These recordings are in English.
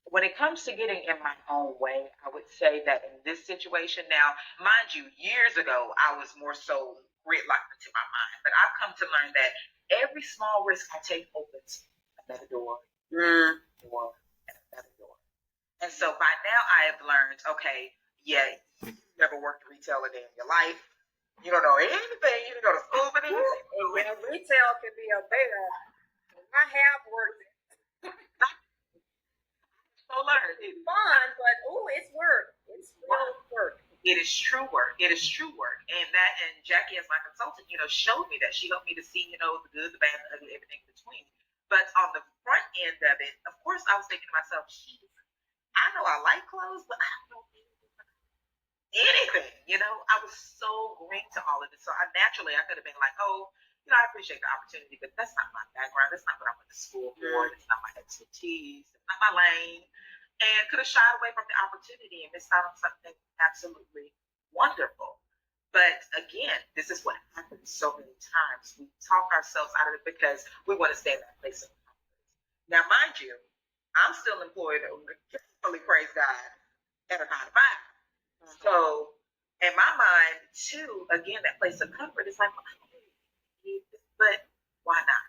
when it comes to getting in my own way, I would say that in this situation now, mind you, years ago, I was more so gridlocked into my mind. But I've come to learn that every small risk I take opens another door, door, and another door. And so by now I have learned, okay, yeah, you never worked retail a day in your life. You don't know anything. You didn't go to school for this. And retail can be a bear. I have worked it. So learn. It's fun, but it's work. It's real work. It is true work. It is true work. And Jackie as my consultant, showed me that. She helped me to see, the good, the bad, the ugly, everything in between. But on the front end of it, of course, I was thinking to myself, geez, I know I like clothes, but I don't know anything. I was so green to all of this. So I could have been like, oh, I appreciate the opportunity, but that's not my background. That's not what I went to school for. That's not my expertise. That's not my lane. And could have shied away from the opportunity and missed out on something absolutely wonderful. But again, this is what happens so many times. We talk ourselves out of it because we want to stay in that place of comfort. Now, mind you, I'm still employed, really praise God, at a 9 to 5. So, in my mind, too, again, that place of comfort is like, well, I don't really need this, but why not?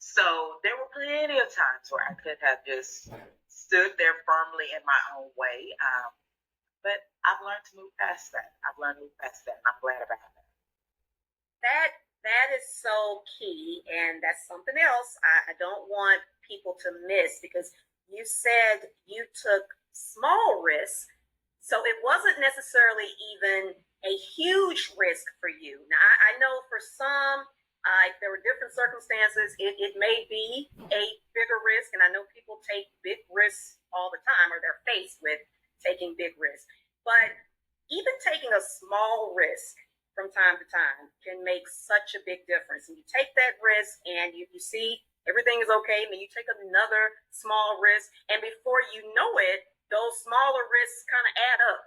So there were plenty of times where I could have just stood there firmly in my own way. But I've learned to move past that. And I'm glad about that. That is so key, and that's something else I don't want people to miss, because you said you took small risks, so it wasn't necessarily even a huge risk for you. Now, I know for some, if there were different circumstances, it may be a bigger risk, and I know people take big risks all the time, or they're faced with taking big risks. But even taking a small risk from time to time can make such a big difference. And you take that risk and you see everything is okay, and then you take another small risk, and before you know it, those smaller risks kind of add up.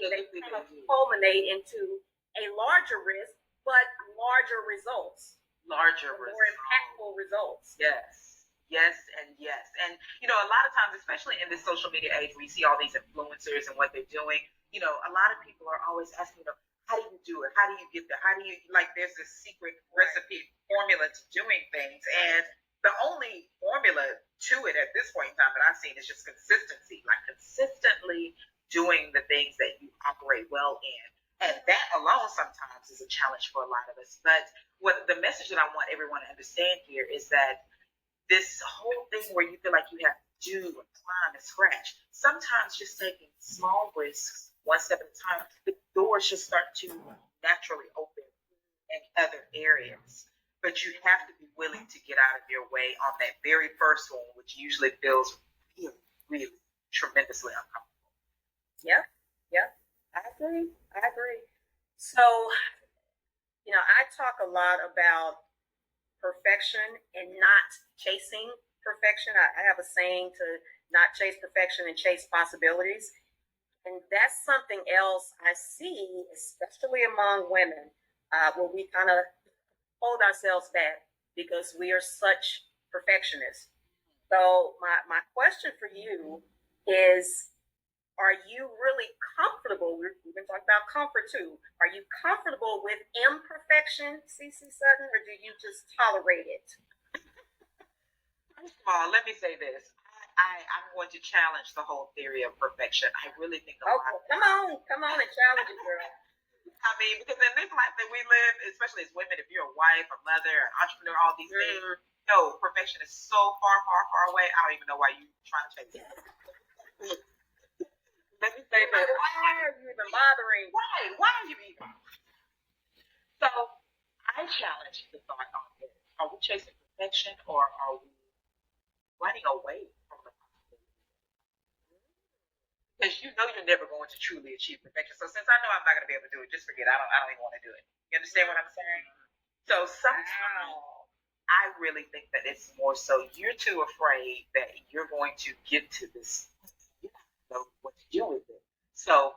They kind of culminate into a larger risk, but larger results. More impactful results. Yes, and yes. And, a lot of times, especially in this social media age, we see all these influencers and what they're doing. A lot of people are always asking, how do you do it? How do you get there? How do you, there's this secret recipe formula to doing things. And the only formula to it at this point in time that I've seen is just consistency, consistently doing the things that you operate well in. And that alone sometimes is a challenge for a lot of us. But the message that I want everyone to understand here is that this whole thing where you feel like you have to do and climb and scratch, sometimes just taking small risks one step at a time, the doors just start to naturally open in other areas. But you have to be willing to get out of your way on that very first one, which usually feels really, really tremendously uncomfortable. Yep. I agree. So, I talk a lot about perfection and not chasing perfection. I have a saying to not chase perfection and chase possibilities. And that's something else I see, especially among women, where we kind of hold ourselves back because we are such perfectionists. So my question for you is, are you really comfortable? We've been talking about comfort too. Are you comfortable with imperfection, CC Sutton, or do you just tolerate it? First of all, let me say this. I'm going to challenge the whole theory of perfection. I really think come on and challenge it, girl. I mean, because in this life that we live, especially as women, if you're a wife, a mother, an entrepreneur, all these things, perfection is so far, far, far away. I don't even know why you're trying to chase it. Let me say that. Why are you even bothering? Why are you even? So I challenge the thought on this. Are we chasing perfection, or are we running away from the possibility? Because you're never going to truly achieve perfection. So since I know I'm not going to be able to do it, just forget it. I don't even want to do it. You understand what I'm saying? So sometimes I really think that it's more so you're too afraid that you're going to get to this. You don't know what to do with it. So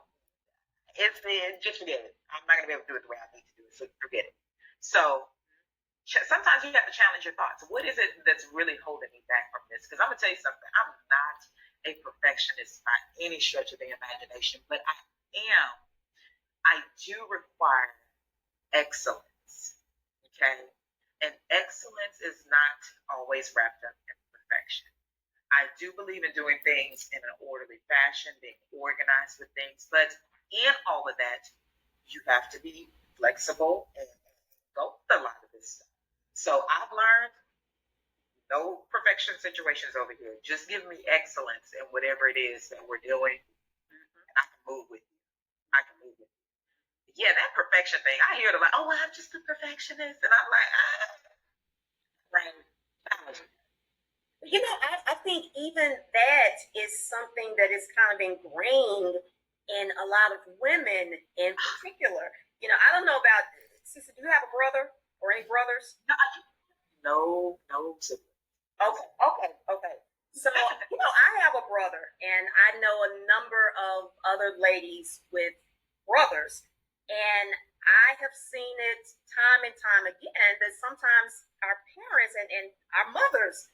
just forget it. I'm not going to be able to do it the way I need to do it. So forget it. So sometimes you have to challenge your thoughts. What is it that's really holding me back from this? Because I'm gonna tell you something. I'm not a perfectionist by any stretch of the imagination, but am. I do require excellence. Okay, and excellence is not always wrapped up in perfection. I do believe in doing things in an orderly fashion, being organized with things, but in all of that, you have to be flexible and go with a lot of this stuff. So I've learned no perfection situations over here. Just give me excellence in whatever it is that we're doing, and I can move with you. I can move with you. Yeah, that perfection thing. I hear it like, oh, well, I'm just a perfectionist, and I'm like, right. I think even that is something that is kind of ingrained in a lot of women in particular. I don't know about, Sister, do you have a brother or any brothers? No, no. Okay. So, I have a brother, and I know a number of other ladies with brothers, and I have seen it time and time again that sometimes our parents and our mothers,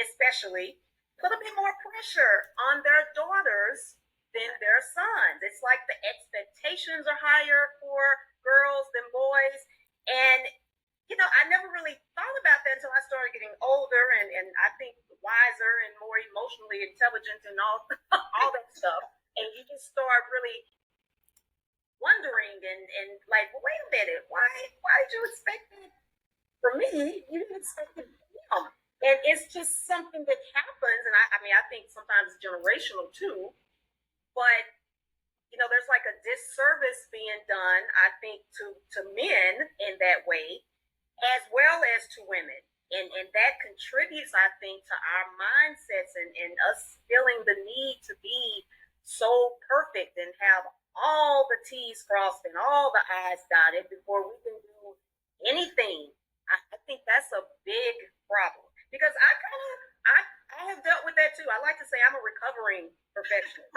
especially, put a bit more pressure on their daughters than their sons. It's like the expectations are higher for girls than boys. And I never really thought about that until I started getting older and I think wiser and more emotionally intelligent and all all that stuff. And you just start really wondering and like, well, wait a minute, why did you expect that from me? You didn't expect it from him. And it's just something that happens, and I mean, I think sometimes it's generational too. But there's like a disservice being done, I think, to men in that way, as well as to women. And that contributes, I think, to our mindsets and us feeling the need to be so perfect and have all the T's crossed and all the I's dotted before we can do anything. I think that's a big problem because I have dealt with that too. I like to say I'm a recovering perfectionist.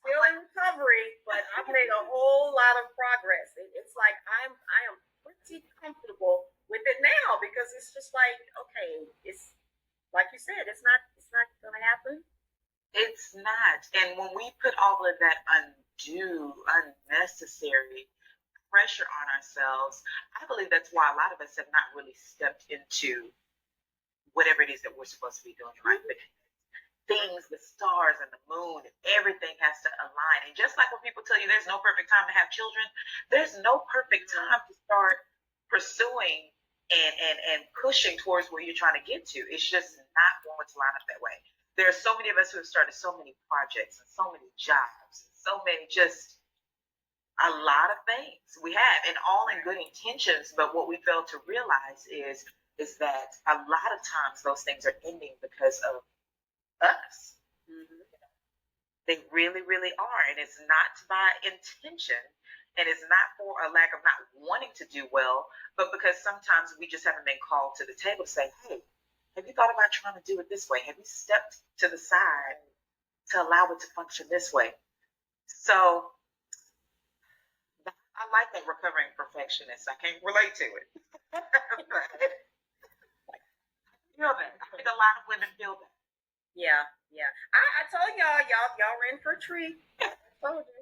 Still in recovery, but I've made a whole lot of progress. It's like I am pretty comfortable with it now because it's just like, okay, it's like you said, it's not going to happen. It's not. And when we put all of that undue, unnecessary pressure on ourselves, I believe that's why a lot of us have not really stepped into whatever it is that we're supposed to be doing in life. Things, the stars and the moon, everything has to align. And just like when people tell you there's no perfect time to have children, there's no perfect time to start pursuing and pushing towards where you're trying to get to. It's just not going to line up that way. There are so many of us who have started so many projects and so many jobs, so many, just a lot of things we have, and all in good intentions. But what we fail to realize is that a lot of times those things are ending because of us. Mm-hmm. They really, really are. And it's not by intention, and it's not for a lack of not wanting to do well, but because sometimes we just haven't been called to the table to say, hey, have you thought about trying to do it this way? Have you stepped to the side to allow it to function this way? So I like that recovering perfectionist. I can't relate to it. But I feel that. I think a lot of women feel that. Yeah. I told y'all are in for a treat. I told you.